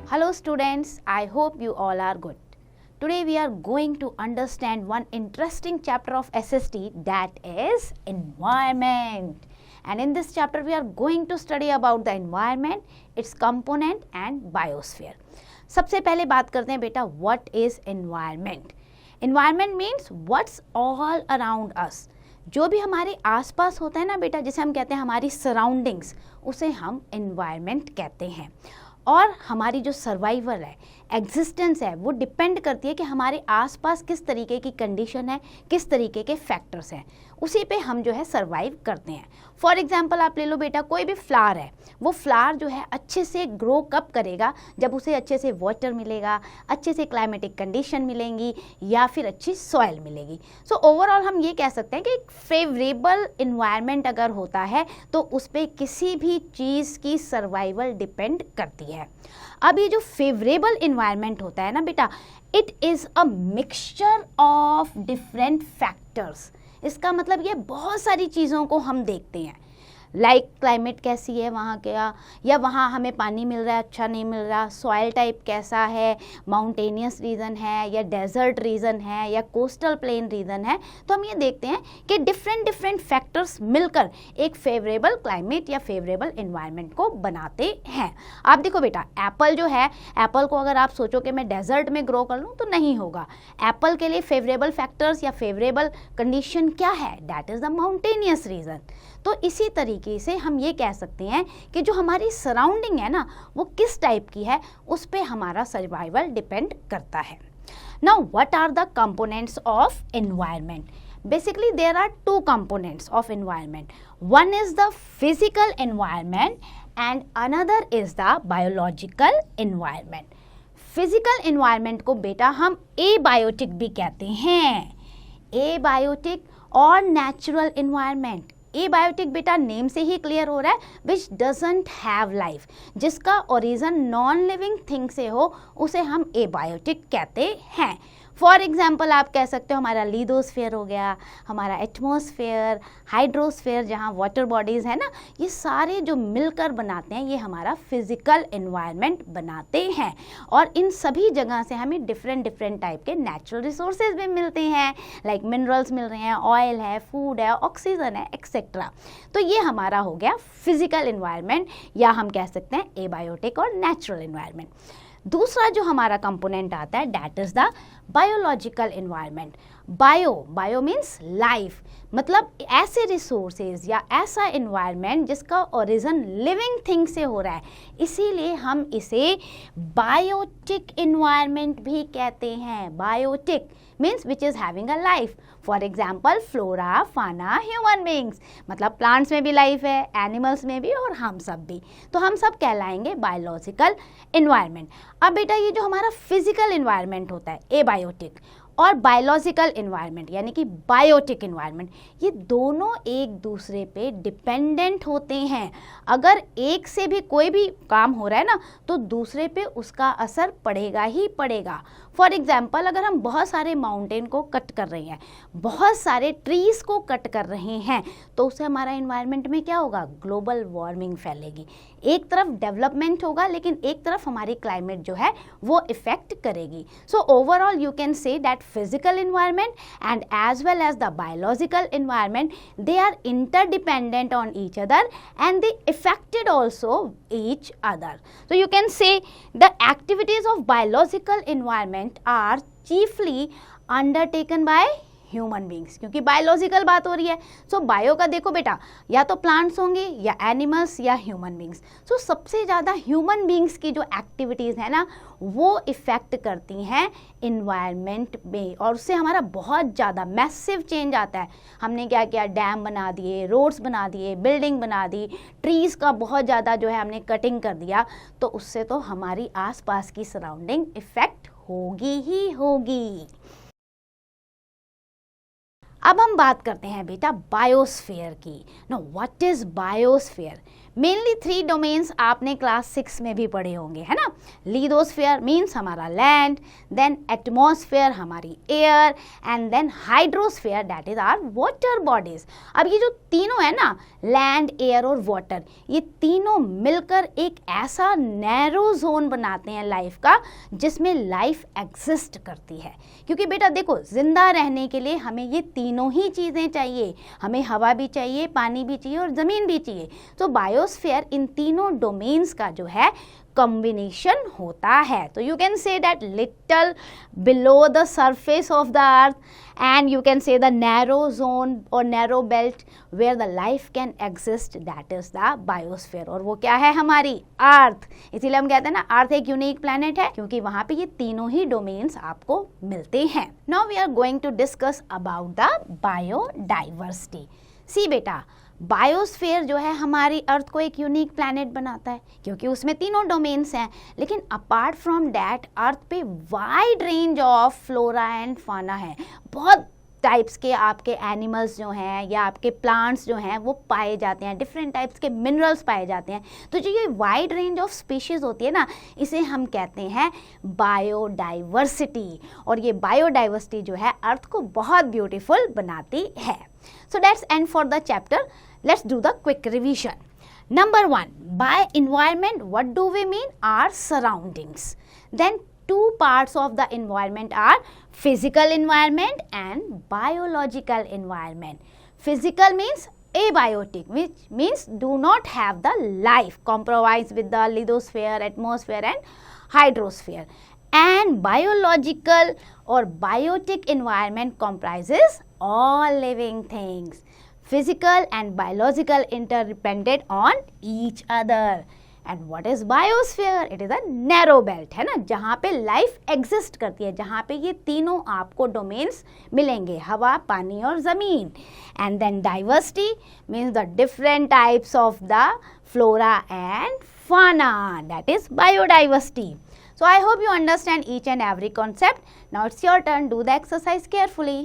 Hello students, I hope you all are good. Today we are going to understand one interesting chapter of SST, that is environment. And in this chapter we are going to study about the environment, its component and biosphere. सबसे पहले बात करते हैं बेटा, what is environment? Environment means what's all around us. जो भी हमारे आसपास होता है ना बेटा, जिसे हम कहते हैं हमारी सराउंडिंग्स, उसे हम एनवायरनमेंट कहते हैं. और हमारी जो सर्वाइवल है, एग्जिस्टेंस है, वो डिपेंड करती है कि हमारे आसपास किस तरीके की कंडीशन है, किस तरीके के फैक्टर्स हैं, उसी पे हम जो है सर्वाइव करते हैं. फॉर एग्जांपल आप ले लो बेटा, कोई भी फ्लावर है, वो फ्लावर जो है अच्छे से ग्रो कब करेगा, जब उसे अच्छे से वाटर मिलेगा, अच्छे से क्लाइमेटिक कंडीशन मिलेंगी या फिर अच्छी सॉइल मिलेगी. सो ओवरऑल हम ये कह सकते हैं कि एक फेवरेबल इन्वायरमेंट अगर होता है तो उस पर किसी भी चीज़ की सर्वाइवल डिपेंड करती है. अब ये जो फेवरेबल इन्वायरमेंट होता है ना बेटा, it is a mixture of different factors. इसका मतलब ये बहुत सारी चीज़ों को हम देखते हैं, लाइक क्लाइमेट कैसी है वहाँ का, या वहाँ हमें पानी मिल रहा है, अच्छा नहीं मिल रहा, सॉइल टाइप कैसा है, माउंटेनियस रीजन है या डेजर्ट रीजन है या कोस्टल प्लेन रीजन है. तो हम ये देखते हैं कि डिफरेंट फैक्टर्स मिलकर एक फेवरेबल क्लाइमेट या फेवरेबल इन्वायरमेंट को बनाते हैं. आप देखो बेटा, एप्पल जो है, एप्पल को अगर आप सोचो कि मैं डेजर्ट में ग्रो कर लूँ तो नहीं होगा. एप्पल के लिए फेवरेबल फैक्टर्स या फेवरेबल कंडीशन क्या है, that is the mountainous region. तो इसी तरीके से हम ये कह सकते हैं कि जो हमारी सराउंडिंग है ना, वो किस टाइप की है, उस पे हमारा सर्वाइवल डिपेंड करता है. Now what are the components of environment? Basically there are two components of environment. One is the physical environment and another is the biological environment. Physical environment को बेटा हम abiotic भी कहते हैं. Abiotic और natural environment. Abiotic बेटा name से ही clear हो रहा है, विच डजंट हैव लाइफ, जिसका ओरिजिन नॉन लिविंग थिंग से हो, उसे हम एबायोटिक कहते हैं. फॉर एग्जाम्पल आप कह सकते हो हमारा लिथोस्फीयर हो गया, हमारा एटमॉस्फेयर, हाइड्रोस्फीयर जहाँ वाटर बॉडीज़ है ना, ये सारे जो मिलकर बनाते हैं ये हमारा फिजिकल एनवायरनमेंट बनाते हैं. और इन सभी जगह से हमें डिफरेंट टाइप के नेचुरल रिसोर्सेज भी मिलते हैं, लाइक मिनरल्स मिल रहे हैं, ऑयल है, फूड है, ऑक्सीजन है, एक्सेट्रा. तो ये हमारा हो गया फिजिकल एनवायरनमेंट, या हम कह सकते हैं एबायोटिक और नेचुरल एनवायरनमेंट. दूसरा जो हमारा कंपोनेंट आता है, that is the biological environment. Bio means life, मतलब ऐसे रिसोर्सेज या ऐसा एनवायरनमेंट जिसका ओरिजिन लिविंग थिंग से हो रहा है, इसीलिए हम इसे बायोटिक एनवायरनमेंट भी कहते हैं. Biotic means which is having a life. For example flora, fauna, human beings, मतलब प्लांट्स में भी लाइफ है, एनिमल्स में भी और हम सब भी. तो हम सब कहलाएंगे बायोलॉजिकल एनवायरनमेंट. अब बेटा ये जो हमारा फिजिकल एनवायरनमेंट होता है एबायोटिक, और बायोलॉजिकल एनवायरनमेंट यानी कि बायोटिक एनवायरनमेंट, ये दोनों एक दूसरे पे डिपेंडेंट होते हैं. अगर एक से भी कोई भी काम हो रहा है ना, तो दूसरे पे उसका असर पड़ेगा ही पड़ेगा. फॉर एग्जाम्पल अगर हम बहुत सारे माउंटेन को कट कर रहे हैं, बहुत सारे ट्रीज़ को कट कर रहे हैं, तो उससे हमारा एनवायरनमेंट में क्या होगा, ग्लोबल वार्मिंग फैलेगी. एक तरफ डेवलपमेंट होगा लेकिन एक तरफ हमारी क्लाइमेट जो है वो इफेक्ट करेगी. So overall you can say that physical environment and as well as the biological environment, they are interdependent on each other and they affected also each other. So you can say the activities of biological environment are chiefly undertaken by human beings, क्योंकि biological बात हो रही है. सो bio का देखो बेटा, या तो प्लांट्स होंगे या एनिमल्स या ह्यूमन बींग्स. सो सबसे ज़्यादा ह्यूमन बींग्स की जो एक्टिविटीज़ है ना, वो इफ़ेक्ट करती हैं इन्वायरमेंट में, और उससे हमारा बहुत ज़्यादा मैसिव चेंज आता है. हमने क्या किया, डैम बना दिए, रोड्स बना दिए, बिल्डिंग बना दी, ट्रीज़ का बहुत ज़्यादा जो है हमने कटिंग कर दिया, तो उससे तो हमारी आसपास की सराउंडिंग इफ़ेक्ट होगी ही होगी. अब हम बात करते हैं बेटा बायोस्फीयर की। Know what is biosphere? Mainly 3 domains आपने क्लास 6 में भी पढ़े होंगे, है ना। लिथोस्फीयर मीन्स हमारा लैंड, देन एटमॉस्फेयर हमारी air, and then hydrosphere that is our water bodies. अब ये जो तीनों है ना, लैंड, एयर और वाटर, ये तीनों मिलकर एक ऐसा नैरो जोन बनाते हैं लाइफ का, जिसमें लाइफ एग्जिस्ट करती है। क्योंकि बेटा देखो, जिंदा रहने के लिए हमें ये तीनों ही चीज़ें चाहिए, हमें हवा भी चाहिए, पानी भी चाहिए और ज़मीन भी चाहिए। तो बायोस्फीयर इन तीनों डोमेन्स का जो है कॉम्बिनेशन होता है। तो you can say that little below the surface of the earth, and you can say the narrow zone और narrow belt where the life can exist, that is the biosphere. और वो क्या है? हमारी अर्थ। इसीलिए हम कहते हैं ना, अर्थ एक यूनिक प्लैनेट है, क्योंकि वहां पे ये तीनों ही डोमेन्स आपको मिलते हैं। Now we are going to discuss about the biodiversity. See बेटा, बायोस्फीयर जो है हमारी अर्थ को एक यूनिक प्लैनेट बनाता है, क्योंकि उसमें तीनों डोमेन्स हैं। लेकिन अपार्ट फ्रॉम दैट अर्थ पे wide range of flora and फाना है। बहुत टाइप्स के आपके एनिमल्स जो हैं या आपके प्लांट्स जो हैं वो पाए जाते हैं, डिफरेंट टाइप्स के मिनरल्स पाए जाते हैं। तो जो ये वाइड रेंज ऑफ स्पीशीज़ होती है ना, इसे हम कहते हैं बायोडाइवर्सिटी। और ये बायोडाइवर्सिटी जो है अर्थ को बहुत ब्यूटीफुल बनाती है। So that's end for the chapter. Let's do the quick revision. Number 1, by environment, what do we mean? Our surroundings. Then 2 parts of the environment are physical environment and biological environment. Physical means abiotic, which means do not have the life, compromise with the lithosphere, atmosphere and hydrosphere. And biological or biotic environment comprises all living things. Physical and biological interdependent on each other. And what is biosphere? It is a narrow belt, है ना, जहाँ पे life exist करती है, जहाँ पे ये तीनों आपको डोमेन्स मिलेंगे, हवा, पानी और ज़मीन. And then diversity means the different types of the flora and fauna, that is biodiversity. So I hope you understand each and every concept. Now it's your turn. Do the exercise carefully.